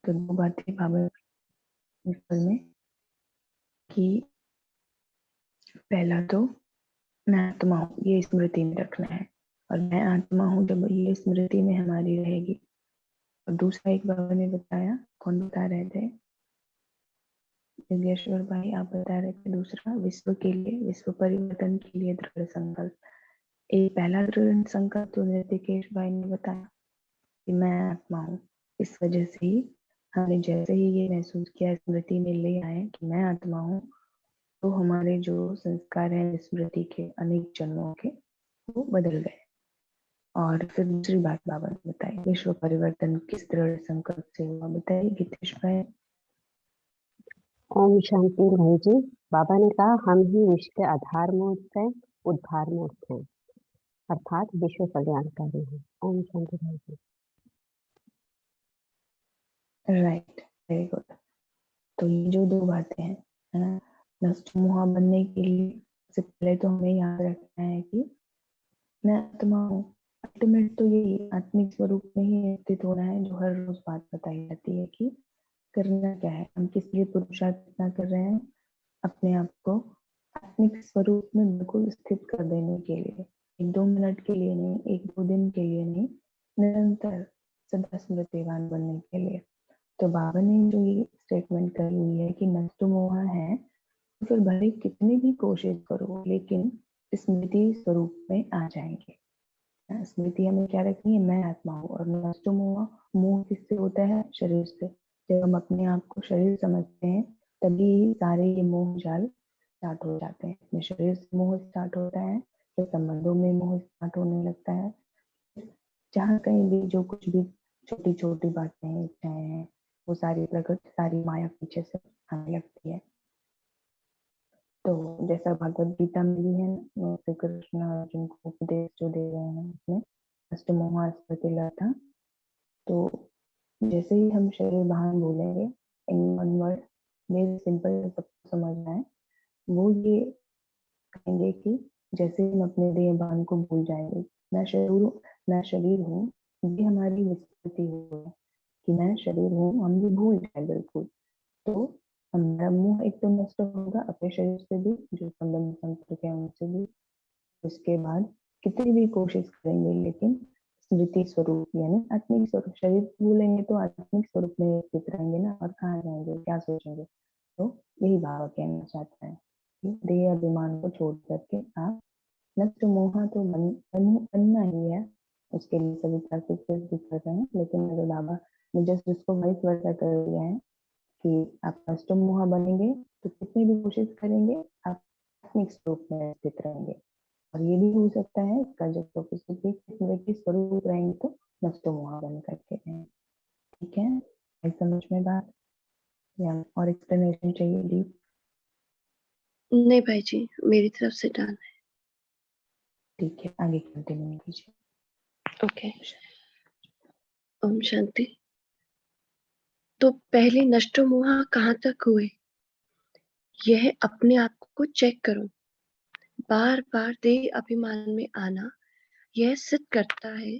तो 2 बातें बाबा में कि पहला तो मैं आत्मा हूँ, ये स्मृति में रखना है, और मैं आत्मा हूँ जब ये स्मृति में हमारी रहेगी। और दूसरा एक बाबा ने बताया, कौन बता रहे थे? योगेश्वर भाई आप बता रहे थे, दूसरा विश्व के लिए, विश्व परिवर्तन के लिए दृढ़ संकल्प। एक पहला दृढ़ संकल्प तो ऋतिकेश भाई ने बताया कि मैं आत्मा हूँ। इस वजह से ही हमने जैसे ही ये महसूस किया, स्मृति में ले आए कि मैं आत्मा हूँ, तो हमारे जो संस्कार हैं स्मृति के अनेक जन्मों के, वो बदल गए। और फिर दूसरी बात बाबा ने बताई, विश्व परिवर्तन किस दृढ़ संकल्प से हुआ, बताइए गीतेश भाई। ओम शांति भाई जी। बाबा ने कहा हम ही विश्व के आधार मूर्त हैं, उद्धार मूर्त हैं, अर्थात विश्व कल्याणकारी हैं। ओम शांति भाई जी। Right, very good. तो ये जो 2 बातें हैं, है ना, नष्ट मोह बनने के लिए सबसे पहले तो हमें याद रखना है कि मैं आत्मा हूँ। अल्टीमेट तो यही आत्मिक स्वरूप में ही स्थित होना है, जो हर रोज बात बताई जाती है कि करना क्या है, हम किस लिए पुरुषार्थ कितना कर रहे हैं, अपने आप को आत्मिक स्वरूप में बिल्कुल स्थित कर देने के लिए। 1-2 मिनट के लिए नहीं, 1-2 दिन के लिए नहीं, निरंतर सदा स्मृतिवान बनने के लिए। तो बाबा ने जो ये स्टेटमेंट करी हुई है कि नष्ट मोह है, तो फिर भले कितनी भी कोशिश करो, लेकिन स्मृति स्वरूप में आ जाएंगे। स्मृति हमें क्या रखनी है, मैं आत्मा हूँ। और नष्ट मोह, मोह किससे होता है? शरीर से। जब हम अपने आप को शरीर समझते हैं, तभी सारे ये मोह जाल स्टार्ट हो जाते हैं। अपने शरीर से मोह स्टार्ट होता है, फिर संबंधों में मोह स्टार्ट होने लगता है, जहाँ कहीं भी जो कुछ भी छोटी छोटी बातें हैं, इच्छाएं हैं, वो सारी प्रकृति, सारी माया पीछे से आने लगती है। तो जैसा भगवत गीता में भी है, श्री कृष्ण अर्जुन को उपदेश जो दे रहे हैं उसमें अष्टमोहा स्मृति था। तो जैसे ही हम शरीर भान बोलेंगे, in one word, very simple, सबको समझना है, वो ये कहेंगे कि जैसे हम अपने देह भान को भूल जाएंगे, मैं शरीर हूँ, ये हमारी विस्मृति हो कि मैं शरीर हूँ, हम भी भूल जाए बिल्कुल। तो हमारा मुंह एक तो नष्ट होगा, अपने शरीर से भी, जो संबंध संपर्क है उनसे भी। उसके बाद कितनी भी कोशिश करेंगे, लेकिन स्मृति स्वरूप यानी आत्मिक स्वरूप, शरीर भूलेंगे तो आत्मिक स्वरूप में स्थित रहेंगे ना, और कहाँ जाएंगे, क्या सोचेंगे। तो यही बाबा कहना चाहता है कि देह अभिमान को छोड़ करके आप नष्ट मोह तो बनना ही है। उसके लिए सभी प्रैक्टिस भी कर रहे हैं, लेकिन मेरे बाबा ने जस्ट उसको वाइस वर्सा कर दिया है कि आप नष्ट मोह बनेंगे तो कितनी भी कोशिश करेंगे, आप आत्मिक स्वरूप में स्थित रहेंगे। और ये भी हो सकता है इसका जब प्रोफेसर की स्वरूप रहेंगे तो नष्ट मोह बन करके रहेंगे। ठीक है, आई समझ में बात, या और एक्सप्लेनेशन चाहिए डीप? नहीं भाई जी, मेरी तरफ से डन है। ठीक है, आगे कंटिन्यू कीजिए। ओके, ओम शांति। तो पहले नष्ट मोह कहाँ तक हुए, यह अपने आप को चेक करो। बार बार देह अभिमान में आना यह सिद्ध करता है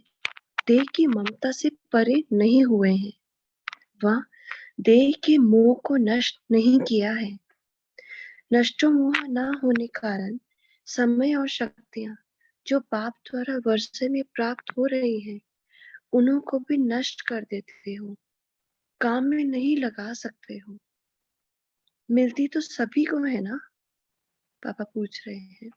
देह की ममता से परे नहीं हुए हैं, वह देह के मोह को नष्ट नहीं किया है। नष्ट मोह न होने कारण समय और शक्तियां जो पाप द्वारा वर्षे में प्राप्त हो रही हैं, उन्हों को भी नष्ट कर देते हो, काम में नहीं लगा सकते हो। मिलती तो सभी को है ना, पापा पूछ रहे हैं।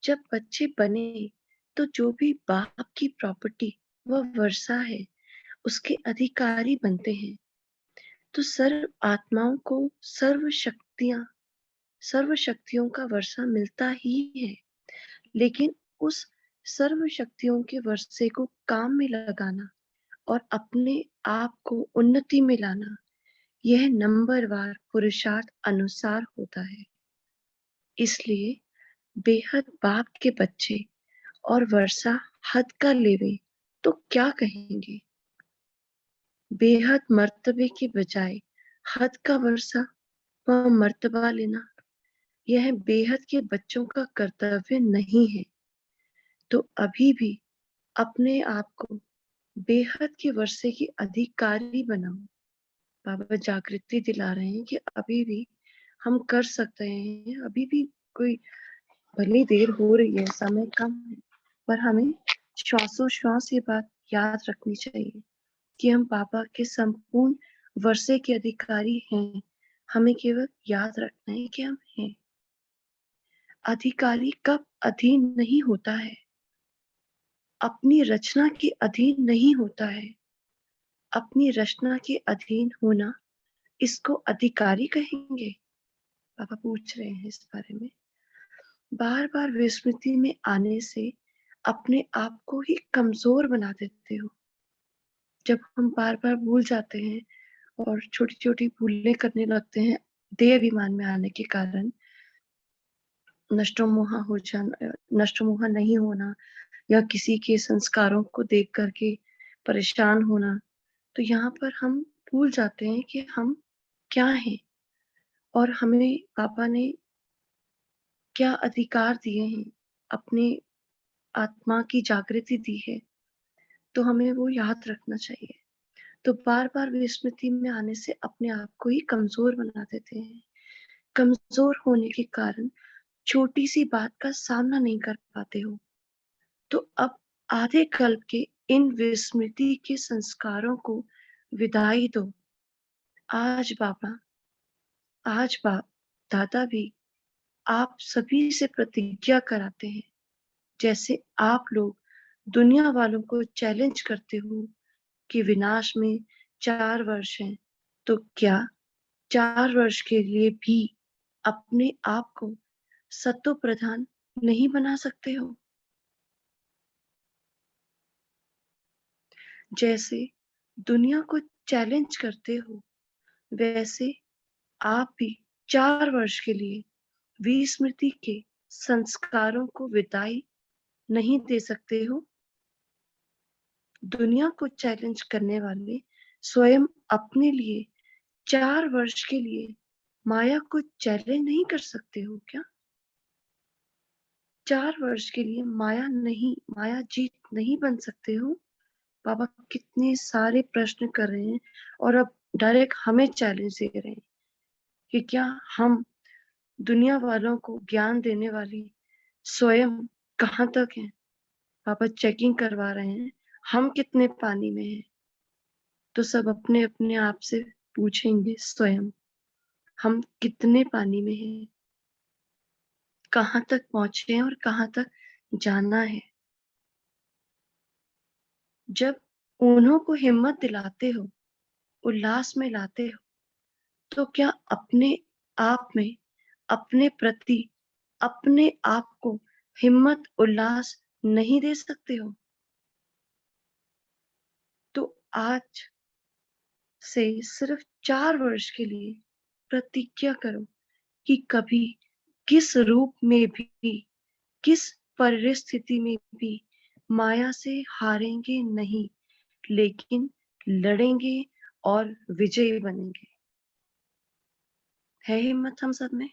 जब बच्चे बने तो जो भी बाप की प्रॉपर्टी वह वर्षा है, उसके अधिकारी बनते हैं। तो सर्व आत्माओं को सर्व शक्तियों का वर्षा मिलता ही है, लेकिन उस सर्व शक्तियों के वर्षे को काम में लगाना और अपने आप को उन्नति में लाना, यह नंबरवार पुरुषार्थ अनुसार होता है। इसलिए बेहद बाप के बच्चे और वर्षा हद का लेवे तो क्या कहेंगे। बेहद मर्तबे के बजाय हद का वर्षा व मर्तबा लेना, यह बेहद के बच्चों का कर्तव्य नहीं है। तो अभी भी अपने आप को बेहद के वर्षे की अधिकारी बनाओ। बाबा जागृति दिला रहे हैं कि अभी भी हम कर सकते हैं, अभी भी कोई भले देर हो रही है, समय कम है, पर हमें श्वासोश्वास ये बात याद रखनी चाहिए कि हम बाबा के संपूर्ण वर्षे के अधिकारी हैं। हमें केवल याद रखना है कि हम हैं। अधिकारी कब अधीन नहीं होता है, अपनी रचना के अधीन नहीं होता है। अपनी रचना के अधीन होना, इसको अधिकारी कहेंगे? पापा पूछ रहे हैं इस बारे में। बार बार विस्मृति में आने से अपने आप को ही कमजोर बना देते हो। जब हम बार बार भूल जाते हैं और छोटी छोटी भूलें करने लगते हैं देह अभिमान में आने के कारण, नष्टमोहा नहीं होना या किसी के संस्कारों को देख करके परेशान होना, तो यहाँ पर हम भूल जाते हैं कि हम क्या हैं और हमें पापा ने क्या अधिकार दिए हैं, अपने आत्मा की जागृति दी है, तो हमें वो याद रखना चाहिए। तो बार बार विस्मृति में आने से अपने आप को ही कमजोर बना देते हैं। कमजोर होने के कारण छोटी सी बात का सामना नहीं कर पाते हो। तो अब आधे कल्प के इन विस्मृति के संस्कारों को विदाई दो। आज बाप दादा भी आप सभी से प्रतिज्ञा कराते हैं, जैसे आप लोग दुनिया वालों को चैलेंज करते हो कि विनाश में 4 वर्ष हैं, तो क्या 4 वर्ष के लिए भी अपने आप को सत्व प्रधान नहीं बना सकते हो? जैसे दुनिया को चैलेंज करते हो, वैसे आप भी 4 वर्ष के लिए विस्मृति के संस्कारों को विदाई नहीं दे सकते हो? दुनिया को चैलेंज करने वाले स्वयं अपने लिए 4 वर्ष के लिए माया को चैलेंज नहीं कर सकते हो क्या? 4 वर्ष के लिए माया जीत नहीं बन सकते हो? बाबा कितने सारे प्रश्न कर रहे हैं और अब डायरेक्ट हमें चैलेंज दे रहे हैं कि क्या हम दुनिया वालों को ज्ञान देने वाली स्वयं कहाँ तक हैं? पापा चेकिंग करवा रहे हैं, हम कितने पानी में हैं? तो सब अपने अपने आप से पूछेंगे स्वयं, हम कितने पानी में हैं? कहाँ तक पहुंचे हैं और कहाँ तक जाना है? जब उन्हों को हिम्मत दिलाते हो, उल्लास में लाते हो, तो क्या अपने आप में, अपने प्रति, अपने आप को हिम्मत उल्लास नहीं दे सकते हो? तो आज से सिर्फ 4 वर्ष के लिए प्रतिज्ञा करो कि कभी किस रूप में भी, किस परिस्थिति में भी माया से हारेंगे नहीं, लेकिन लड़ेंगे और विजयी बनेंगे। है हिम्मत हम सब में?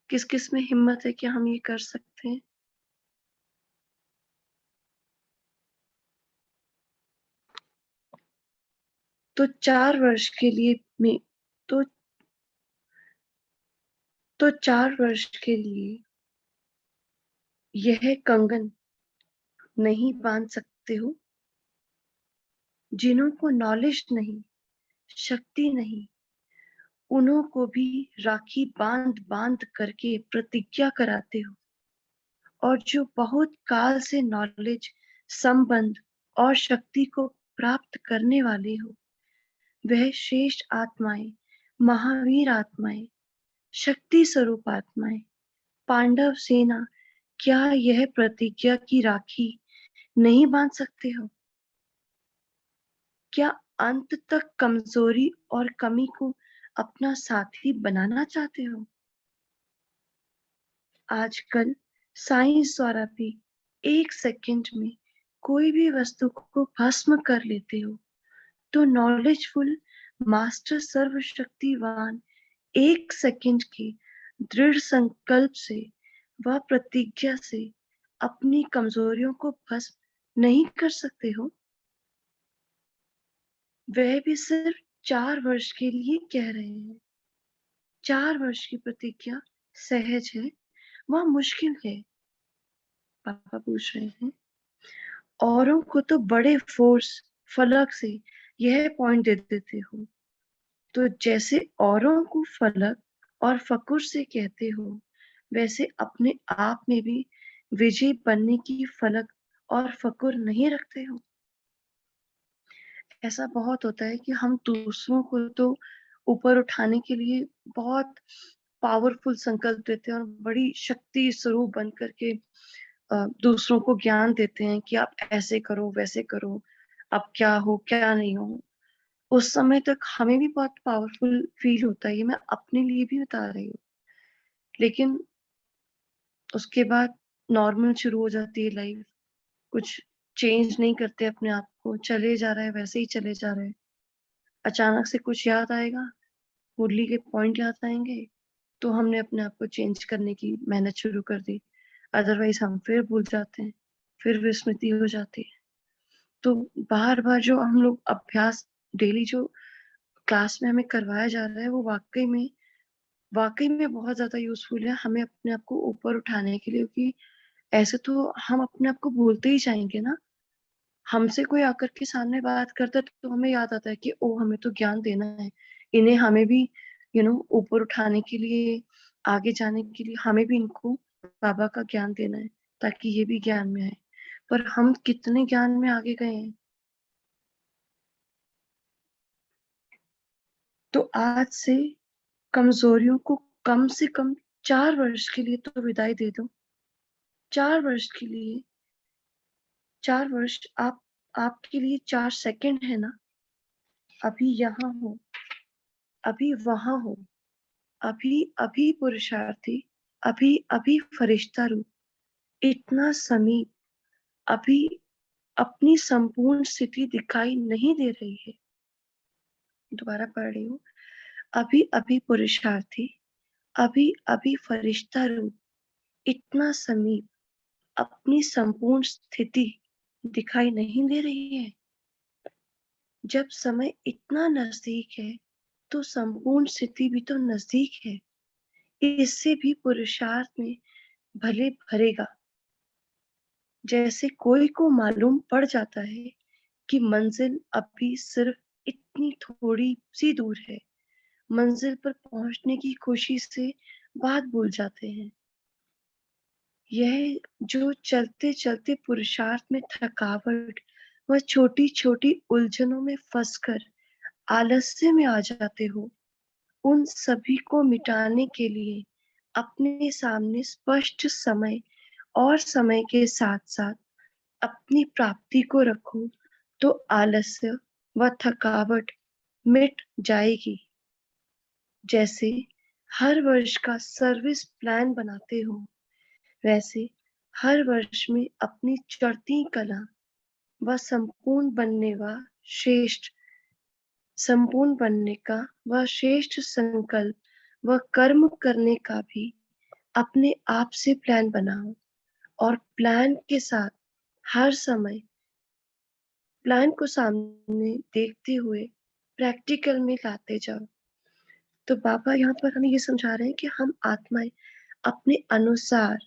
किस किस में हिम्मत है कि हम ये कर सकते हैं? तो 4 वर्ष के लिए में तो 4 वर्ष के लिए यह कंगन नहीं बांध सकते हो? जिन्हों को नॉलेज नहीं, शक्ति नहीं, उन्हों को भी राखी बांध बांध करके प्रतिज्ञा कराते हो। और जो बहुत काल से नॉलेज, संबंध और शक्ति को प्राप्त करने वाले हो, वह श्रेष्ठ आत्माएं, महावीर आत्माएं, शक्ति स्वरूप आत्माएं, पांडव सेना, क्या यह प्रतिज्ञा की राखी नहीं बांध सकते हो? क्या अंत तक कमजोरी और कमी को अपना साथी बनाना चाहते हो? आजकल साइंस द्वारा भी 1 सेकंड में कोई भी वस्तु को भस्म कर लेते हो, तो नॉलेजफुल मास्टर सर्वशक्तिवान 1 सेकंड के दृढ़ संकल्प से व प्रतिज्ञा से अपनी कमजोरियों को भस्म नहीं कर सकते हो, वह भी सिर्फ 4 वर्ष के लिए कह रहे हैं। 4 वर्ष की प्रतिज्ञा सहज है, वह मुश्किल है। पापा पूछ रहे हैं, औरों को तो बड़े फोर्स फलक से यह पॉइंट दे देते हो, तो जैसे औरों को फलक और फकुर से कहते हो, वैसे अपने आप में भी विजयी बनने की फलक और फकुर नहीं रखते हो। ऐसा बहुत होता है कि हम दूसरों को तो ऊपर उठाने के लिए बहुत पावरफुल संकल्प देते हैं और बड़ी शक्ति स्वरूप बन करके दूसरों को ज्ञान देते हैं कि आप ऐसे करो, वैसे करो, आप क्या हो, क्या नहीं हो। उस समय तक हमें भी बहुत पावरफुल फील होता है, ये मैं अपने लिए भी बता रही हूँ। लेकिन उसके बाद नॉर्मल शुरू हो जाती है लाइफ, कुछ चेंज नहीं करते अपने आप को, चले जा रहा है वैसे ही चले जा रहे हैं। अचानक से कुछ याद आएगा, मुरली के पॉइंट याद आएंगे, तो हमने अपने आप को चेंज करने की मेहनत शुरू कर दी। अदरवाइज हम फिर भूल जाते हैं, फिर विस्मृति हो जाती है। तो बार बार जो हम लोग अभ्यास डेली जो क्लास में हमें करवाया जा रहा है, वो वाकई में बहुत ज्यादा यूजफुल है हमें अपने आप को ऊपर उठाने के लिए, क्योंकि ऐसे तो हम अपने आप को भूलते ही जाएंगे ना। हमसे कोई आकर के सामने बात करता है तो हमें याद आता है कि ओ हमें तो ज्ञान देना है, इन्हें हमें भी ऊपर उठाने के लिए, आगे जाने के लिए हमें भी इनको बाबा का ज्ञान देना है, ताकि ये भी ज्ञान में आए। पर हम कितने ज्ञान में आगे गए हैं। तो आज से कमजोरियों को कम से कम 4 वर्ष के लिए तो विदाई दे दो। 4 वर्ष के लिए, 4 वर्ष आपके लिए 4 सेकंड है ना। अभी यहाँ हो, अभी वहां हो, अभी अभी पुरुषार्थी, अभी अभी फरिश्ता रूप, इतना समीप, अभी अपनी संपूर्ण स्थिति दिखाई नहीं दे रही है। दोबारा पढ़ रही हूँ, अभी अभी पुरुषार्थी, अभी अभी फरिश्ता रूप, इतना समीप, अपनी संपूर्ण स्थिति दिखाई नहीं दे रही है। जब समय इतना नजदीक है, तो संपूर्ण स्थिति भी तो नजदीक है। इससे भी पुरुषार्थ में भले भरेगा। जैसे कोई को मालूम पड़ जाता है कि मंजिल अभी सिर्फ इतनी थोड़ी सी दूर है, मंजिल पर पहुंचने की खुशी से बात भूल जाते हैं। यह जो चलते चलते पुरुषार्थ में थकावट व छोटी छोटी उलझनों में फंसकर आलस्य में आ जाते हो, उन सभी को मिटाने के लिए अपने सामने स्पष्ट समय और समय के साथ साथ अपनी प्राप्ति को रखो, तो आलस्य व थकावट मिट जाएगी। जैसे हर वर्ष का सर्विस प्लान बनाते हो, वैसे हर वर्ष में अपनी चढ़ती कला व संपूर्ण बनने का व श्रेष्ठ संकल्प व कर्म करने का भी अपने आप से प्लान बनाओ, और प्लान के साथ हर समय प्लान को सामने देखते हुए प्रैक्टिकल में लाते जाओ। तो बाबा यहाँ पर हमें ये समझा रहे हैं कि हम आत्माएं अपने अनुसार,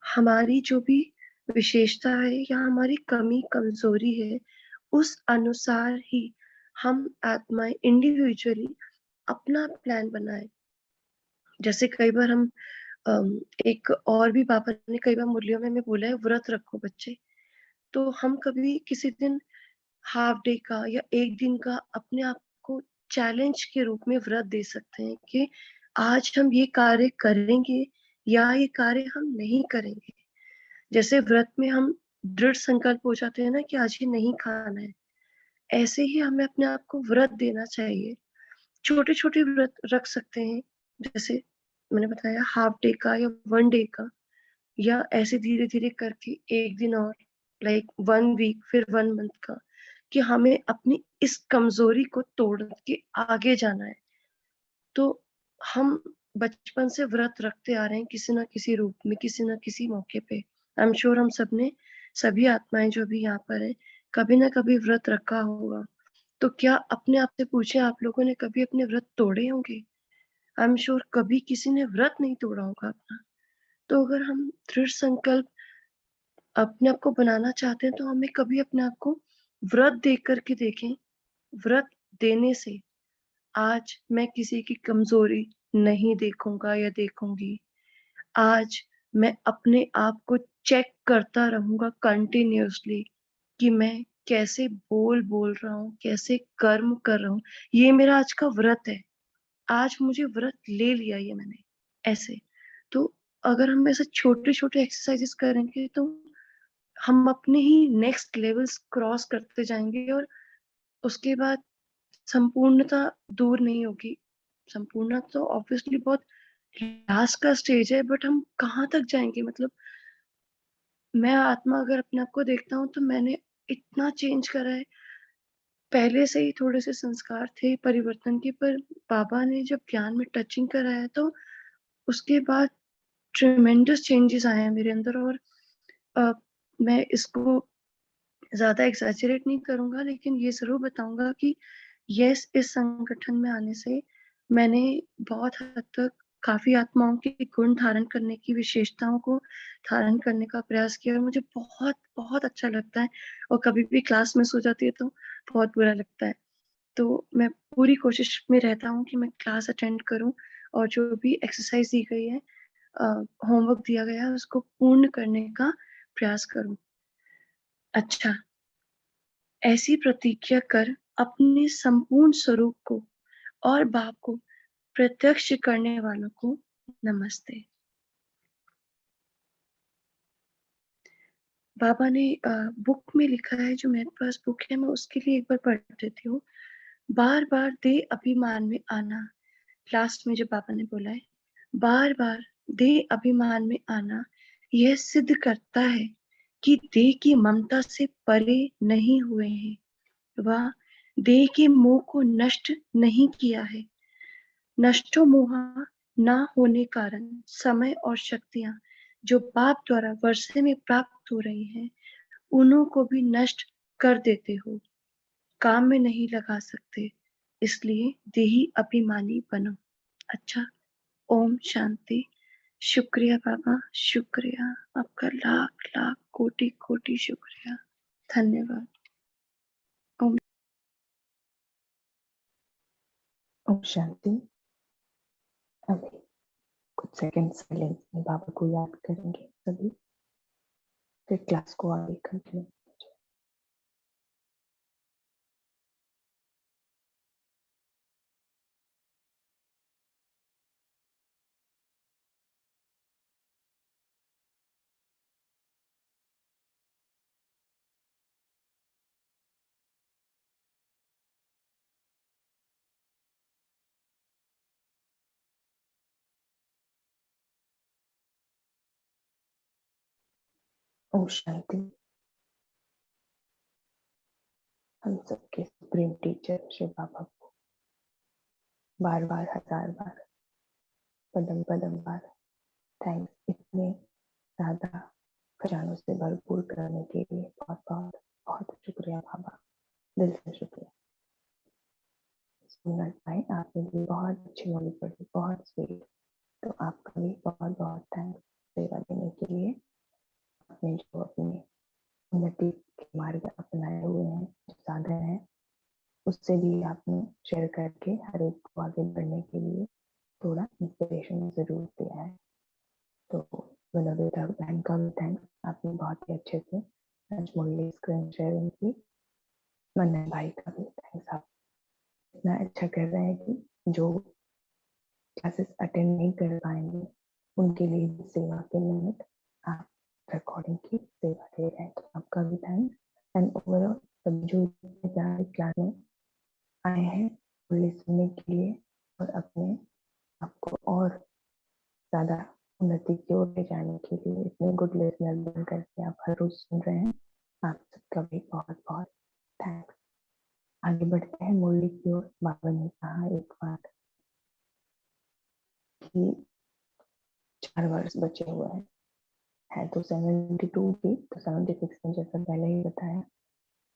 हमारी जो भी विशेषता है या हमारी कमी कमजोरी है, उस अनुसार ही हम आत्माएं इंडिविजुअली अपना प्लान बनाए। जैसे कई बार हम एक और भी बाबा ने कई बार मुरलियों में हमें बोला है, व्रत रखो बच्चे। तो हम कभी किसी दिन हाफ डे का या एक दिन का अपने आप को चैलेंज के रूप में व्रत दे सकते हैं कि आज हम ये कार्य करेंगे या ये कार्य हम नहीं करेंगे। जैसे व्रत में हम दृढ़ संकल्प हो जाते हैं ना कि आज ये नहीं खाना है, ऐसे ही हमें अपने आप को व्रत देना चाहिए। छोटे छोटे व्रत रख सकते हैं, जैसे मैंने बताया हाफ डे का या 1 डे का, या ऐसे धीरे धीरे करके एक दिन और, लाइक 1 वीक, फिर 1 मंथ का, कि हमें अपनी इस कमजोरी को तोड़ के आगे जाना है। तो हम बचपन से व्रत रखते आ रहे हैं किसी ना किसी रूप में, किसी ना किसी मौके पे। आई एम श्योर हम सबने सभी आत्माएं जो भी यहाँ पर है, कभी ना कभी व्रत रखा होगा। तो क्या अपने आप से पूछे, आप लोगों ने कभी अपने व्रत तोड़े होंगे? आई एम श्योर कभी किसी ने व्रत नहीं तोड़ा होगा अपना। तो अगर हम दृढ़ संकल्प अपने आप को बनाना चाहते हैं, तो हमें कभी अपने आप को व्रत दे करके देखें। व्रत देने से आज मैं किसी की कमजोरी नहीं देखूंगा या देखूंगी। आज मैं अपने आप को चेक करता रहूंगा कंटिन्यूअसली कि मैं कैसे बोल रहा हूँ, कैसे कर्म कर रहा हूँ। ये मेरा आज का व्रत है। आज मुझे व्रत ले लिया ये मैंने, ऐसे। तो अगर हम ऐसे छोटे-छोटे एक्सरसाइजेस करेंगे, तो हम अपने ही नेक्स्ट लेवल्स क्रॉस करते जाएँगे और उसके बाद संपूर्णता दूर नहीं होगी। संपूर्णता तो ऑब्वियसली बहुत लास्ट का स्टेज है, बट हम कहाँ तक जाएँगे? मतलब मैं आत्मा अगर अपने आप को देखता हूँ, तो मैंने इतना चेंज करा है। पहले से ही थोड़े से संस्कार थे परिवर्तन के, पर बाबा ने जब ज्ञान में टचिंग कराया, तो उसके बाद ट्रेमेंडस चेंजेस आए हैं मेरे अंदर। और अ, मैं इसको ज़्यादा एक्सैजरेट नहीं करूँगा, लेकिन ये ज़रूर बताऊँगा कि येस, इस संगठन में आने से मैंने बहुत हद तक काफ़ी आत्माओं के गुण धारण करने की विशेषताओं को धारण करने का प्रयास किया, और मुझे बहुत, बहुत अच्छा लगता है। और कभी भी क्लास मिस हो जाती है, तो बहुत बुरा लगता है। तो मैं पूरी कोशिश में रहता हूँ कि मैं क्लास अटेंड करूँ, और जो भी एक्सरसाइज़ दी गई है, अ, होमवर्क दिया गया है, उसको पूर्ण करने का प्रयास करूँ। अच्छा, ऐसी प्रतिज्ञा कर अपने संपूर्ण स्वरूप को और भाव को प्रत्यक्ष करने वालों को नमस्ते। बाबा ने बुक में लिखा है, जो मेरे पास बुक है, मैं उसके लिए एक बार पढ़ देती हूँ। बार-बार देह अभिमान में आना, लास्ट में जो बाबा ने बोला है, बार-बार देह अभिमान में आना यह सिद्ध करता है कि देह की ममता से परे नहीं हुए हैं। वह देह के मोह को नष्ट नहीं किया है। नष्टो मोहा ना होने कारण समय और शक्तियाँ जो पाप द्वारा वर्षे में प्राप्त हो रही हैं, उन्हों को भी नष्ट कर देते हो। काम में नहीं लगा सकते, इसलिए देही अभिमानी बनो। अच्छा, ओम शांति। शुक्रिया बाबा, शुक्रिया। आपका लाख लाख कोटि कोटि शुक्रिया। धन्यवाद। ओम ओम शांति। अभी कुछ सेकंड साइलेंस में बाबा को याद करेंगे सभी, फिर क्लास को आगे कंटिन्यू। ओम शांति। हम सबके सुप्रीम टीचर श्री बाबा को बार बार, हजार बार, पदम पदम बार थैंक्स, इतने ज्यादा खजानों से भरपूर करने के लिए बहुत बहुत बहुत शुक्रिया बाबा, दिल से शुक्रिया। मिनट भाई, आपने भी बहुत अच्छी बोली पढ़ी, बहुत स्वीट। तो आपका भी बहुत बहुत थैंक्स सेवा देने के लिए। आपने जो अपने उन्नति के मार्ग अपनाए हुए हैं, जो साधन है, उससे भी आपने शेयर करके हर एक को आगे बढ़ने के लिए थोड़ा इंस्पिरेशन जरूर दिया है। तो विनोदिता बहन का भी थैंक्स, आपने बहुत ही अच्छे से आज मुरली स्क्रीन शेयरिंग की। मन्ना भाई का भी थैंक्स, आप इतना अच्छा कर रहे हैं कि जो क्लासेस अटेंड नहीं कर पाएंगे उनके लिए भी सेवा के निमित्त आप रिकॉर्डिंग की सेवा दे रहे हैं। तो आपका भी थैंक्स। एंड ओवरऑल सब जो क्लास में आए हैं मुरली सुनने के लिए और अपने आपको और ज़्यादा उन्नति की ओर ले जाने के लिए इतने गुड लिसनर बन करके आप हर रोज सुन रहे हैं, आप सबका भी बहुत बहुत थैंक्स। आगे बढ़ते हैं मुरली की ओर। बाबा ने कहा एक बात कि 4 वर्ष बचे हुए हैं है तो 72 की, तो 76 में जैसा पहले ही बताया,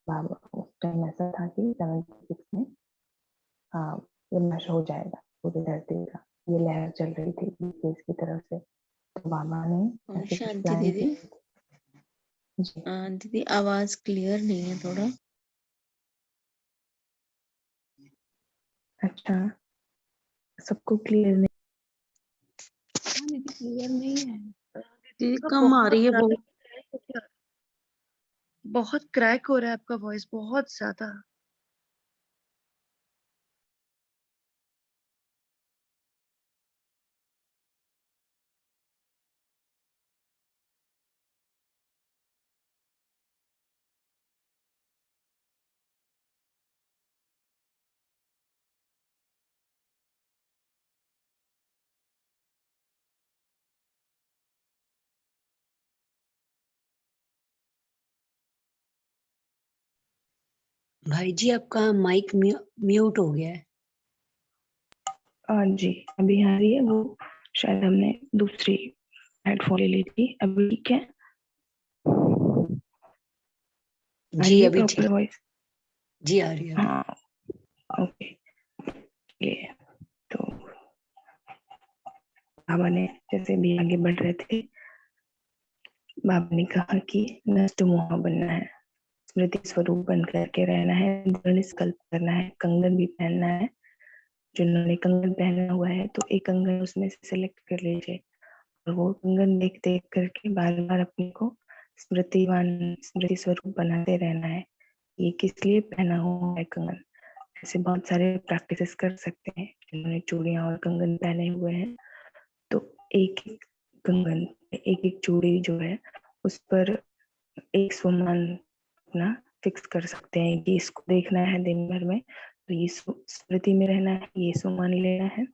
बाबा उस टाइम ऐसा था कि 76 में हाँ ये नष्ट हो जाएगा पूरी धरती का, ये लहर चल रही थी बीकेस की तरफ से, तो बाबा ने ऐसे कुछ शांति प्लान दीदी। किए थे। जी दीदी आवाज क्लियर नहीं है थोड़ा। अच्छा, सबको क्लियर नहीं? हाँ दीदी क्लियर नहीं है दीदी, आपका कम आ रही है ज्यादा बहुत। क्रैक हो गया, बहुत क्रैक हो रहा है आपका वॉइस, बहुत ज्यादा। भाई जी आपका माइक म्यूट हो गया है। जी अभी आ रही है, वो शायद हमने दूसरी हेडफोन ले ली थी। अभी ठीक है? आ जी रही है अभी प्रॉपर ठीक। वॉइस? जी आ रही है अभी। हाँ ओके। ये तो बाबा ने जैसे भी आगे बढ़ रहे थे, बाबा ने कहा कि नष्ट मोह बनना है, स्मृति स्वरूप बन करके रहना है, दृढ़ संकल्प करना है, कंगन भी पहनना है। जिन्होंने कंगन पहना हुआ है तो एक कंगन उसमें से सिलेक्ट कर लीजिए, और वो कंगन देख देख करके बार बार अपने को स्मृति स्वरूप बनाते रहना है। ये किस लिए पहना हुआ है कंगन, ऐसे बहुत सारे प्रैक्टिसेस कर सकते हैं। जिन्होंने चूड़ियां और कंगन पहने हुए हैं तो एक एक कंगन, एक एक चूड़ी जो है उस पर एक सुमन अपना फिक्स कर सकते हैं कि इसको देखना है दिन भर में, तो ये स्मृति में रहना है, ये सुमन लेना है।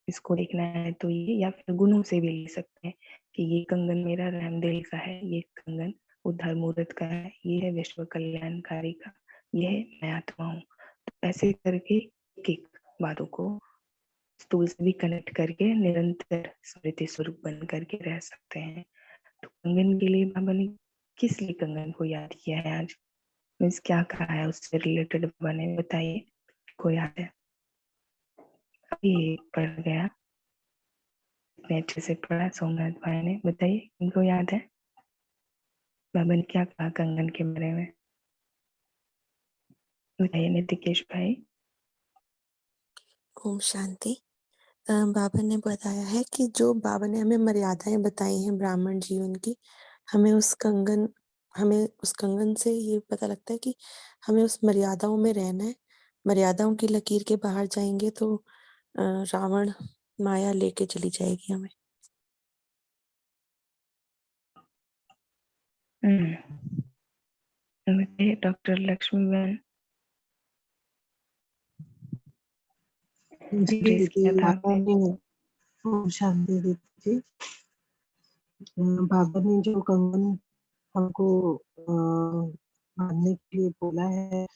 इसको देखना है तो ये, या फिर गुणों से भी ले सकते हैं कि ये कंगन मेरा रामदेव का है, ये कंगन उद्धार मूर्त का है, ये है विश्व कल्याणकारी का, ये है मैं आत्मा हूँ। तो ऐसे करके एक एक बातों को टूल से भी कनेक्ट करके निरंतर स्मृति स्वरूप बन करके रह सकते हैं। तो कंगन के लिए बाबा ने किस लिए कंगन को याद किया है आज, मीन्स क्या कहा है उससे रिलेटेड बाबा ने, बताइए को याद है? अभी पढ़ गया, इतने अच्छे से पढ़ा सोमनाथ भाई ने, बताइए इनको याद है बाबा ने क्या कहा कंगन के बारे में? बताइए नितिकेश भाई। ओम शांति। बाबा ने बताया है कि जो बाबा ने हमें मर्यादाएं बताई हैं ब्राह्मण जीवन की, हमें उस कंगन से ये पता लगता है कि हमें उस मर्यादाओं में रहना है। मर्यादाओं की लकीर के बाहर जाएंगे तो रावण माया लेके चली जाएगी हमें। बताइए डॉक्टर लक्ष्मी बहन। जी एड्रेस दीदी, किया था बाबा आपने? ने ओम शांति दीदी जी, बाबा ने जो कंगन हमको बांधने के लिए बोला है,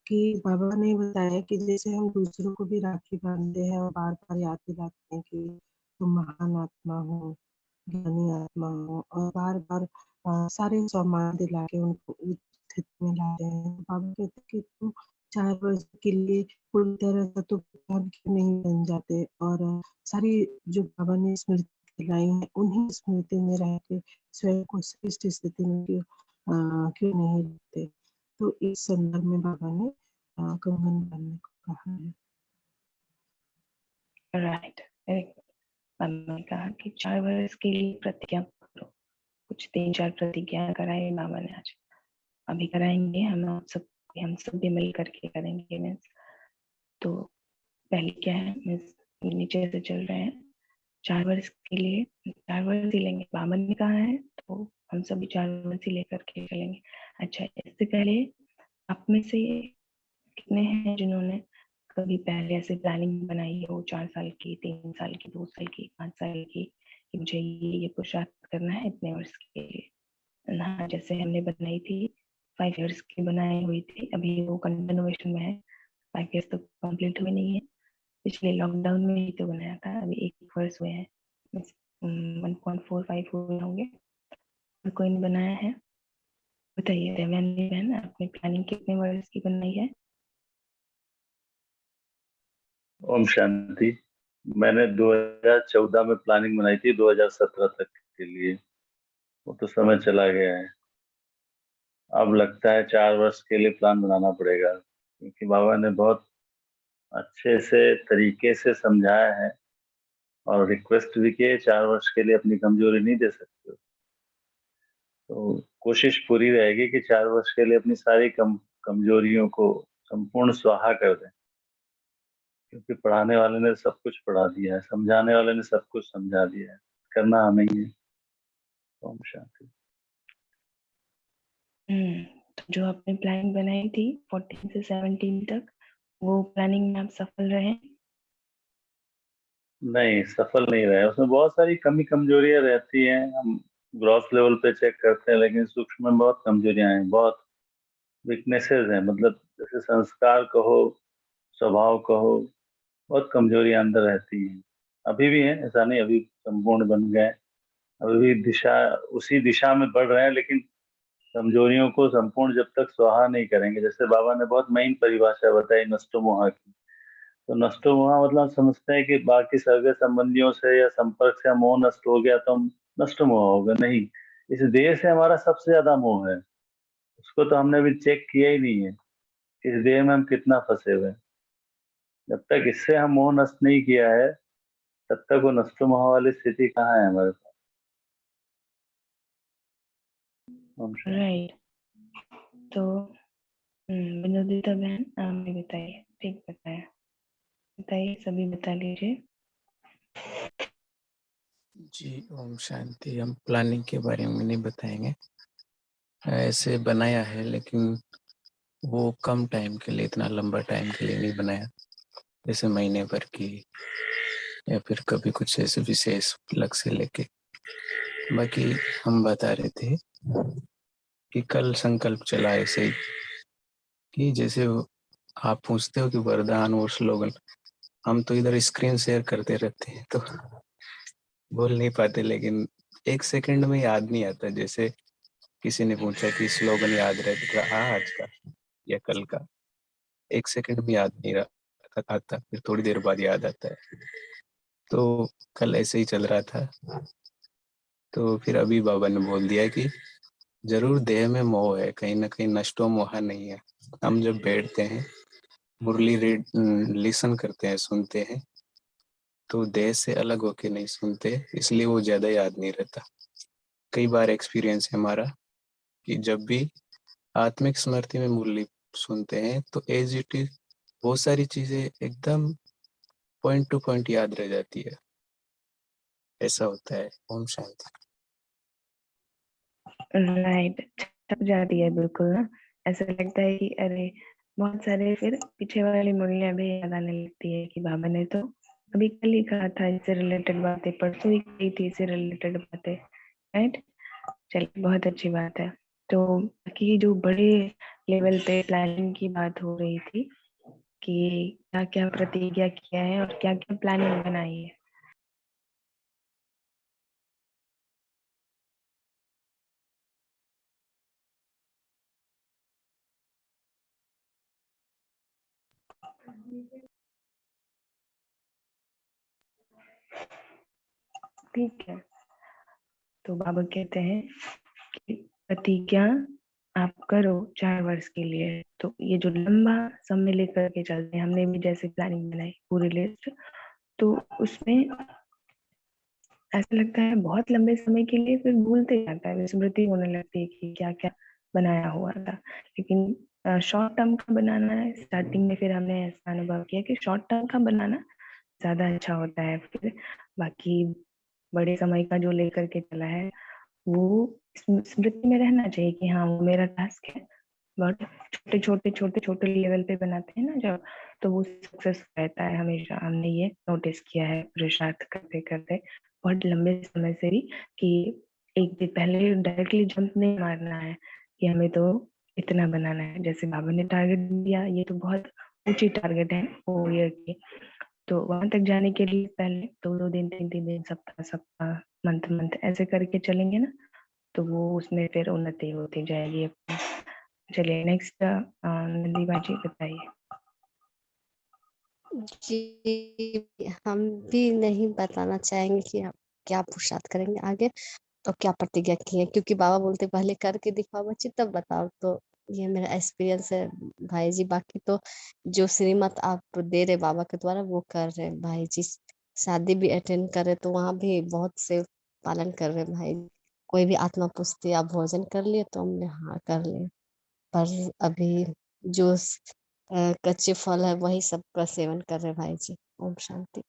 कि बाबा ने बताया कि जैसे हम दूसरों को भी राखी बांधते हैं और बार बार याद दिलाते हैं कि तुम महान आत्मा हो, ज्ञानी आत्मा हो, और बार बार सारे सम्मान दिला के उनको उस स्थिति में ला रहे हैं। बाबा कहते हैं कि तुम 4 वर्ष के लिए पूरी तरह से तो भगवान क्यों नहीं बन जाते, और सारी जो बाबा ने स्मृति दिलाई है उन्हीं स्मृति में रह के स्वयं को श्रेष्ठ स्थिति में क्यों नहीं रखते। तो इस संदर्भ में बाबा ने कंगन बांधने को कहा है। राइट, बाबा ने कहा कि 4 वर्ष के लिए प्रतिज्ञा करो। कुछ 3-4 प्रतिज्ञा कराई बाबा ने आज, अभी कराएंगे हम सब भी मिल करके करेंगे। मीन्स तो पहले क्या है, मीन्स नीचे से चल रहे हैं, 4 वर्ष के लिए 4 वर्ष ही लेंगे बाबा ने कहा है, तो हम सभी 4 वर्ष ही लेकर के चलेंगे। अच्छा, इससे पहले आप में से कितने हैं जिन्होंने कभी पहले ऐसे प्लानिंग बनाई हो, 4 साल की, 3 साल की, 2 साल की, 5 साल की, कि मुझे ये पुरुषार्थ करना है इतने वर्ष के लिए? हाँ, जैसे हमने बनाई थी 5 इयर्स की बनाई हुई थी, अभी वो कंटिन्यूएशन में है, 5 इयर्स तो कंप्लीट हुए नहीं है, पिछले लॉकडाउन में ही तो बनाया था, अभी 1 वर्ष हुए हैं, 1.45 हुए होंगे। और कोई ने बनाया है? बताइए देवयानी बहन, आपने प्लानिंग कितने वर्ष की बनाई है? ओम शांति। मैंने 2014 में प्लानिंग बनाई थी 2017 तक के लिए। वो तो समय चला गया है। अब लगता है 4 वर्ष के लिए प्लान बनाना पड़ेगा, क्योंकि बाबा ने बहुत अच्छे से तरीके से समझाया है और रिक्वेस्ट भी किए, 4 वर्ष के लिए अपनी कमजोरी नहीं दे सकते हो। तो कोशिश पूरी रहेगी कि 4 वर्ष के लिए अपनी सारी कमजोरियों को संपूर्ण स्वाहा कर दें, क्योंकि पढ़ाने वाले ने सब कुछ पढ़ा दिया है, समझाने वाले ने सब कुछ समझा दिया है, करना हमें ही है। ओम शांति। तो जो आपने प्लानिंग बनाई थी 14 से 17 तक, वो प्लानिंग में आप सफल रहे? नहीं, सफल नहीं रहे। उसमें बहुत सारी कमी कमजोरियां रहती हैं। हम ग्रॉस लेवल पे चेक करते हैं, लेकिन सूक्ष्म में बहुत कमजोरियां हैं, बहुत वीकनेसेस हैं। मतलब जैसे संस्कार कहो, स्वभाव कहो, बहुत कमजोरियां अंदर रहती हैं। अभी भी हैं, ऐसा नहीं अभी संपूर्ण बन गए। अभी भी दिशा उसी दिशा में बढ़ रहे हैं, लेकिन कमजोरियों को संपूर्ण जब तक स्वाहा नहीं करेंगे। जैसे बाबा ने बहुत महीन परिभाषा बताई नष्टो मोहा की। तो नष्टो मोहा मतलब हम समझते हैं कि बाकी सगे संबंधियों से या संपर्क से मोह नष्ट हो गया तो हम नष्ट मोह हो गए। नहीं, इस देह से हमारा सबसे ज्यादा मोह है। उसको तो हमने अभी चेक किया ही नहीं है, इस देह में हम कितना फंसे हुए हैं। जब तक इससे हम मोह नष्ट नहीं किया है, तब तक वो नष्टो मोह वाली स्थिति कहाँ है हमारे पास। ओम शांति। राइट। तो विनोदिता बहन, आप भी बताइए। ठीक बताया, बताइए, सभी बता लीजिए। जी ओम शांति। हम प्लानिंग के बारे में नहीं बताएंगे, ऐसे बनाया है, लेकिन वो कम टाइम के लिए, इतना लंबा टाइम के लिए नहीं बनाया, जैसे महीने भर की या फिर कभी कुछ ऐसे विशेष लक्ष्य लेके। बाकी हम बता रहे थे कि कल संकल्प चला ऐसे ही कि जैसे आप पूछते हो कि वरदान और स्लोगन, हम तो इधर स्क्रीन शेयर करते रहते हैं तो बोल नहीं पाते, लेकिन 1 सेकंड में याद नहीं आता। जैसे किसी ने पूछा कि स्लोगन याद रहा आज का या कल का, 1 सेकंड में याद नहीं रहा आता, फिर थोड़ी देर बाद याद आता है। तो कल ऐसे ही चल रहा था, तो फिर अभी बाबा ने बोल दिया कि जरूर देह में मोह है, कहीं ना कहीं नष्टो मोहा नहीं है। हम जब बैठते हैं, मुरली लिसन करते हैं, सुनते हैं, तो देह से अलग होके नहीं सुनते, इसलिए वो ज्यादा याद नहीं रहता। कई बार एक्सपीरियंस है हमारा कि जब भी आत्मिक स्मृति में मुरली सुनते हैं तो एज इट इज बहुत सारी चीजें एकदम पॉइंट टू पॉइंट याद रह जाती है। ऐसा होता है। ओम शांति। राइट, छप जाती है बिल्कुल ना। ऐसा लगता है कि अरे, बहुत सारे फिर पीछे वाली मुरलियां भी याद आने लगती है कि बाबा ने तो अभी कल ही कहा था इससे रिलेटेड बातें, परसों ही कही थी इससे रिलेटेड बातें। राइट, चलिए, बहुत अच्छी बात है। तो बाकी जो बड़े लेवल पे प्लानिंग की बात हो रही थी कि क्या क्या प्रतिज्ञा किया है और क्या क्या प्लानिंग बनाई है। ठीक है, तो बाबा कहते हैं कि प्रतिज्ञा आप करो 4 वर्ष के लिए। तो ये जो लंबा समय लेकर के चलते हैं, हमने भी जैसे प्लानिंग बनाई पूरी लिस्ट, तो उसमें ऐसा लगता है बहुत लंबे समय के लिए फिर भूलते जाता है, विस्मृति होने लगती है कि क्या क्या बनाया हुआ था। लेकिन शॉर्ट टर्म का बनाना है स्टार्टिंग में, फिर हमने ऐसा अनुभव किया कि शॉर्ट टर्म का बनाना ज्यादा अच्छा होता है। फिर बाकी बड़े समय का जो लेकर के चला है वो स्मृति में रहना चाहिए कि हाँ, वो मेरा टास्क है। बट छोटे छोटे लेवल पे बनाते हैं ना जब, तो वो सक्सेस रहता है हमेशा। हमने ये नोटिस किया है पुरुषार्थ करते करते बहुत लंबे समय से भी, कि एक दिन पहले डायरेक्टली जंप नहीं मारना है कि हमें तो इतना बनाना है। जैसे बाबा ने टारगेट दिया, ये तो बहुत ऊंची टारगेट है 4 ईयर की, तो वहां तक जाने के लिए पहले 2 2 दिन 3 3 दिन, सप्ताह सप्ताह, मंथ मंथ ऐसे करके चलेंगे ना, तो वो उसमें फिर उन्नति होती जाएगी अपनी। चलिए नेक्स्ट नंदी बाजी बताइए। जी, हम भी नहीं बताना चाहेंगे कि आप क्या पुरुषार्थ करेंगे आगे और क्या प्रतिज्ञा की है, क्योंकि बाबा बोलते पहले करके दिखाओ बच्ची तब बताओ। तो ये मेरा एक्सपीरियंस है भाई जी। बाकी तो जो श्रीमत आप दे रहे बाबा के द्वारा वो कर रहे हैं भाई जी। शादी भी अटेंड कर रहे तो वहाँ भी बहुत से पालन कर रहे हैं भाई। कोई भी आत्मा पूछती आप भोजन कर लिए तो हमने हाँ कर लिए, पर अभी जो कच्चे फल है वही सब का सेवन कर रहे भाई जी। ओम शांति।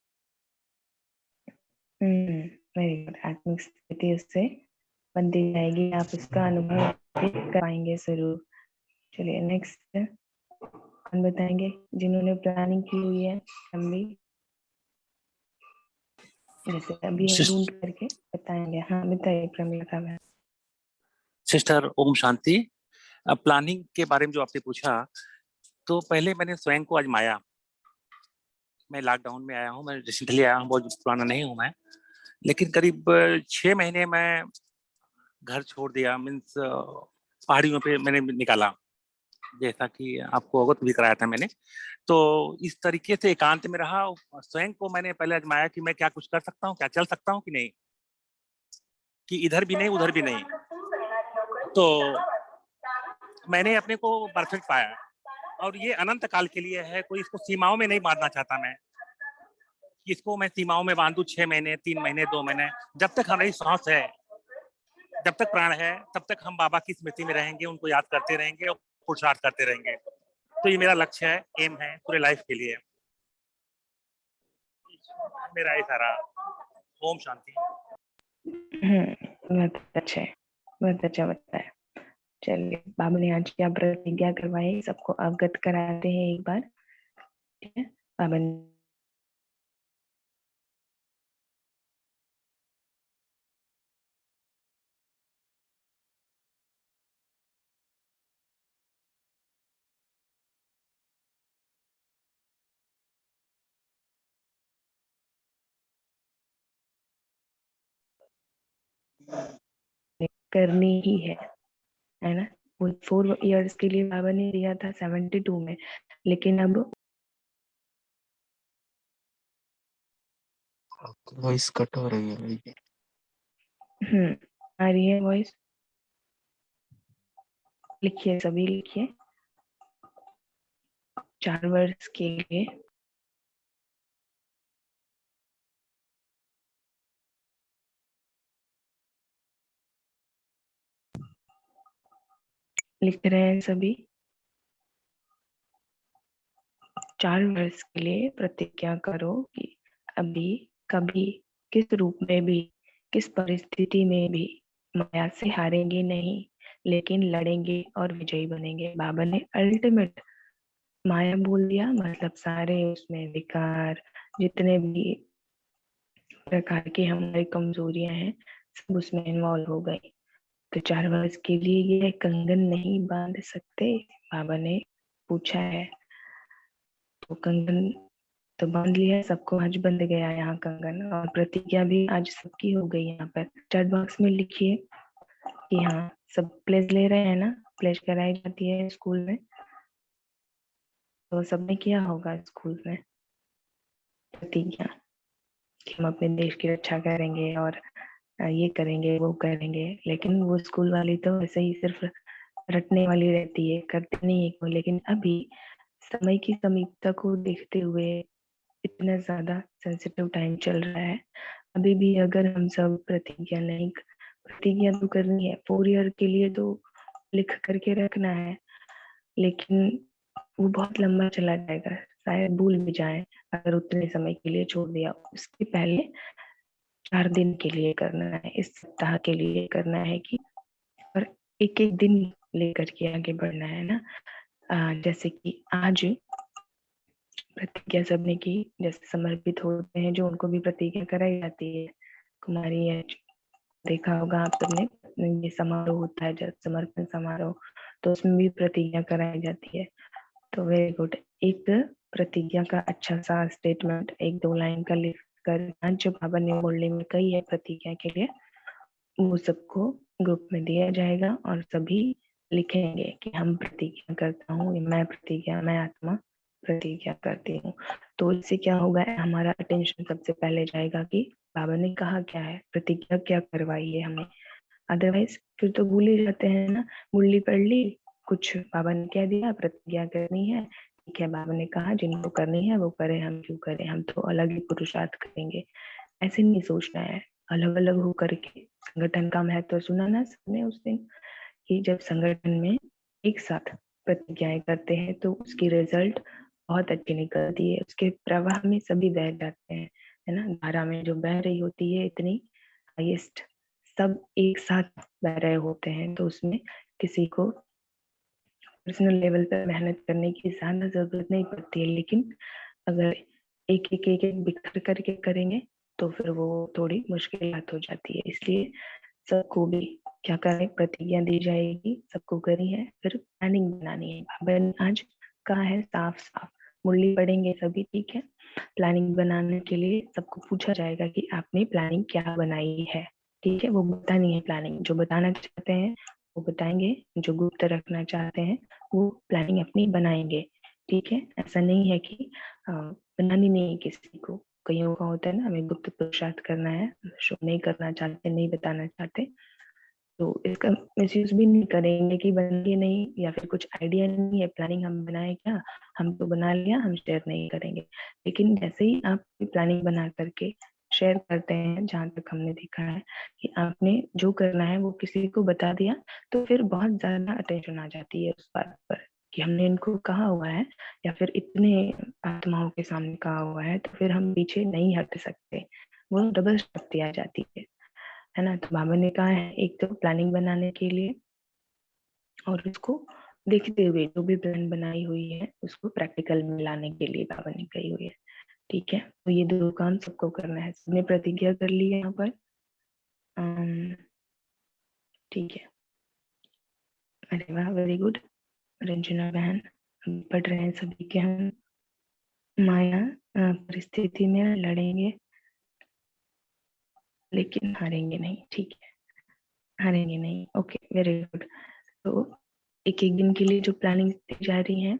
Very good. आत्मिक स्थिति उससे बनती जाएगी, आप उसका अनुभव भी कराएंगे जरूर। चलिए नेक्स्ट कौन बताएंगे जिन्होंने प्लानिंग की हुई है लंबी, जैसे अभी हम ढूंढ करके बताएंगे। हाँ बताइए Pramila ma'am. Sister Om Shanti. Planning के बारे में जो आपने पूछा, तो पहले मैंने स्वयं को आजमाया। मैं लॉकडाउन में आया हूँ, मैं रिसेंटली आया हूँ, बहुत पुराना नहीं हूँ मैं, लेकिन करीब 6 महीने मैं घर छोड़ दिया, मीन्स पहाड़ियों पे मैंने निकाला, जैसा कि आपको अवगत भी कराया था मैंने। तो इस तरीके से एकांत में रहा, स्वयं को मैंने पहले आजमाया कि मैं क्या कुछ कर सकता हूँ, क्या चल सकता हूँ कि नहीं, कि इधर भी नहीं उधर भी नहीं। तो मैंने अपने को परफेक्ट पाया, और ये अनंत काल के लिए है, कोई इसको सीमाओं में नहीं बांधना चाहता मैं, कि इसको मैं सीमाओं में बांधू 6 महीने 3 महीने 2 महीने। जब तक हमारी सांस है, जब तक प्राण है, तब तक हम बाबा की स्मृति में रहेंगे, उनको याद करते रहेंगे और पुरुषार्थ करते रहेंगे। तो ये मेरा लक्ष्य है, एम है पूरे लाइफ के लिए, मेरा ये सारा। ओम शांति। बहुत अच्छा है, बहुत अच्छा बताया। चलिए बाबा ने आज क्या प्रतिज्ञा करवाई सबको अवगत कराते हैं एक बार। ठीक है बाबा ने करनी ही है ना। वो 4 इयर्स के लिए बाबा ने दिया था 72 में, लेकिन अब वॉइस कट हो रही है मेरी। आ रही है वॉइस। लिखिए सभी लिखिए, 4 वर्ष के लिए लिख रहे हैं सभी। 4 वर्ष के लिए प्रतिज्ञा करो कि अभी कभी किस रूप में भी किस परिस्थिति में भी माया से हारेंगे नहीं, लेकिन लड़ेंगे और विजयी बनेंगे। बाबा ने अल्टीमेट माया बोल दिया, मतलब सारे उसमें विकार जितने भी प्रकार की हमारी कमजोरियां हैं सब उसमें इन्वॉल्व हो गई। तो 4 वर्ष के लिए ये कंगन नहीं बांध सकते, बाबा ने पूछा है। तो कंगन तो बांध लिया, सबको आज बंध गया यहाँ कंगन, और प्रतिज्ञा भी आज सबकी हो गई। यहाँ पर चैट बॉक्स में लिखिए कि हाँ सब प्लेज ले रहे हैं ना, प्लेज कराई जाती है स्कूल में, तो सबने किया होगा स्कूल में प्रतिज्ञा कि हम अपने देश की रक्षा करेंगे और ये करेंगे वो करेंगे। लेकिन वो स्कूल वाली तो वैसे ही सिर्फ रटने वाली रहती है, करती नहीं है कोई। लेकिन अभी समय की समीपता को देखते हुए इतना ज्यादा सेंसिटिव टाइम चल रहा है, अभी भी अगर हम सब प्रतिज्ञा तो करनी है 4 ईयर के लिए, तो लिख करके रखना है, लेकिन वो बहुत लंबा चला जाएगा, शायद भूल भी जाए अगर उतने समय के लिए छोड़ दिया। उसके पहले 4 दिन के लिए करना है, इस सप्ताह के लिए करना है कि, और एक एक दिन लेकर के आगे बढ़ना है ना। जैसे कि आज प्रतिज्ञा सबने की, जैसे समर्पित होते हैं जो उनको भी प्रतिज्ञा कराई जाती है। कुमारी है, देखा होगा आप सबने, ये समारोह होता है जब समर्पण समारोह, तो उसमें भी प्रतिज्ञा कराई जाती है। तो वेरी गुड। एक प्रतिज्ञा का अच्छा सा स्टेटमेंट 1-2 लाइन का लिख कर जो बाबा ने बोलने में कही है प्रतिज्ञा के लिए, वो सबको ग्रुप में दिया जाएगा और सभी लिखेंगे कि हम प्रतिज्ञा करता हूँ, मैं आत्मा प्रतिज्ञा करती हूँ। तो इससे क्या होगा, हमारा अटेंशन सबसे पहले जाएगा कि बाबा ने कहा क्या है, प्रतिज्ञा क्या करवाई है हमें। अदरवाइज फिर तो भूल ही जाते हैं ना, मुरली पढ़ ली, कुछ बाबा ने कह दिया प्रतिज्ञा करनी है, ठीक है बाबा ने कहा जिनको करनी है वो करें, हम क्यों करें, हम तो अलग ही पुरुषार्थ करेंगे। ऐसे नहीं सोचना है, अलग अलग होकर के संगठन का महत्व सुना ना सबने उस दिन, कि जब संगठन में एक साथ प्रतिज्ञाएं करते हैं तो उसकी रिजल्ट बहुत अच्छी निकलती है, उसके प्रवाह में सभी बह जाते हैं, है ना। धारा में जो बह रही होती है इतनी हाईएस्ट, सब एक साथ बह रहे होते हैं, तो उसमें किसी को पर्सनल लेवल पर मेहनत करने की ज्यादा जरूरत नहीं पड़ती है। लेकिन अगर एक एक एक एक बिखर करके करेंगे तो फिर वो थोड़ी मुश्किलात हो जाती है। इसलिए सबको भी क्या करें, प्रतिज्ञा दी जाएगी, सबको करनी है, फिर प्लानिंग बनानी है। बाबा ने आज कहा है साफ साफ, मुरली पढ़ेंगे सभी, ठीक है। प्लानिंग बनाने के लिए सबको पूछा जाएगा कि आपने प्लानिंग क्या बनाई है, ठीक है। वो बतानी है प्लानिंग, जो बताना चाहते हैं वो बताएंगे, जो गुप्त रखना चाहते हैं वो प्लानिंग अपनी बनाएंगे, ठीक है। ऐसा नहीं है कि बनानी नहीं है किसी को, कईयों का होता है ना, हमें गुप्त पुरुषार्थ करना है, शो नहीं करना चाहते, नहीं बताना चाहते, तो इसका मिसयूज भी नहीं करेंगे कि बनेंगे नहीं, या फिर कुछ आइडिया नहीं है प्लानिंग हम बनाए क्या, हम तो बना लिया, हम शेयर नहीं करेंगे। लेकिन जैसे ही आप प्लानिंग बना करके शेयर करते हैं, जहाँ तक हमने देखा है कि आपने जो करना है वो किसी को बता दिया, तो फिर बहुत ज्यादा अटेंशन आ जाती है उस बात पर कि हमने इनको कहा हुआ है या फिर इतने आत्माओं के सामने कहा हुआ है, तो फिर हम पीछे नहीं हट सकते, वो डबल शक्ति आ जाती है ना। तो बाबा ने कहा है एक तो प्लानिंग बनाने के लिए, और उसको देखते हुए जो भी प्लान बनाई हुई है उसको प्रैक्टिकल में लाने के लिए बाबा ने कही हुई है, ठीक है। तो ये दो काम सबको करना है, सबने प्रतिज्ञा कर ली है यहाँ पर, ठीक है। अरे वाह, वेरी गुड। रंजना बहन, हम पढ़ रहे हैं सभी के हम माया परिस्थिति में लड़ेंगे लेकिन हारेंगे नहीं, ठीक है, हारेंगे नहीं, ओके वेरी गुड। तो एक एक दिन के लिए जो प्लानिंग दी जा रही है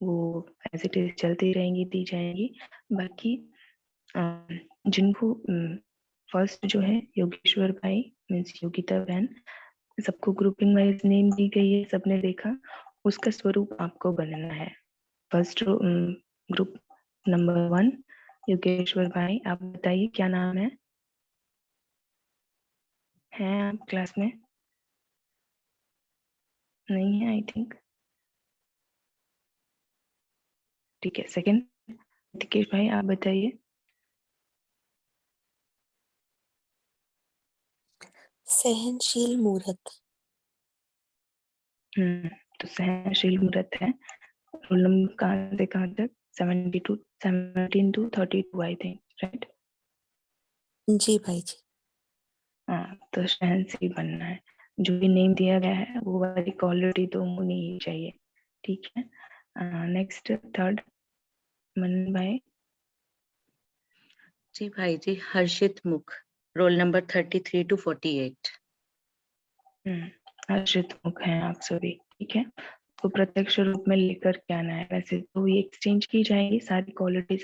वो एज इट इज चलती रहेंगी, दी जाएंगी। बाकी जिनको फर्स्ट जो है योगेश्वर भाई मीन्स योगिता बहन, सबको ग्रुपिंग वाइज नेम दी गई है, सबने देखा, उसका स्वरूप आपको बनना है। फर्स्ट ग्रुप नंबर 1 योगेश्वर भाई, आप बताइए क्या नाम है आप क्लास में? नहीं है आई थिंक, ठीक है। सेकंड ऋतिकेश भाई, आप बताइए। सहनशील मूर्त। तो सहनशील मूर्त है। रोल नंबर कहाँ से कहाँ तक? 17 to 32 आई थिंक, राइट? जी भाई जी। हाँ, तो सहनशील बनना है, जो भी नेम दिया गया है वो वाली क्वालिटी तो होनी ही चाहिए, ठीक है। नेक्स्ट थर्ड मनन भाई। जी भाई जी, हर्षित मुख, रोल नंबर 33 to 48। हर्षित मुख हैं आप सभी, ठीक है। तो प्रत्यक्ष रूप में लेकर के आना है, वैसे तो ये एक्सचेंज की जाएगी सारी क्वालिटी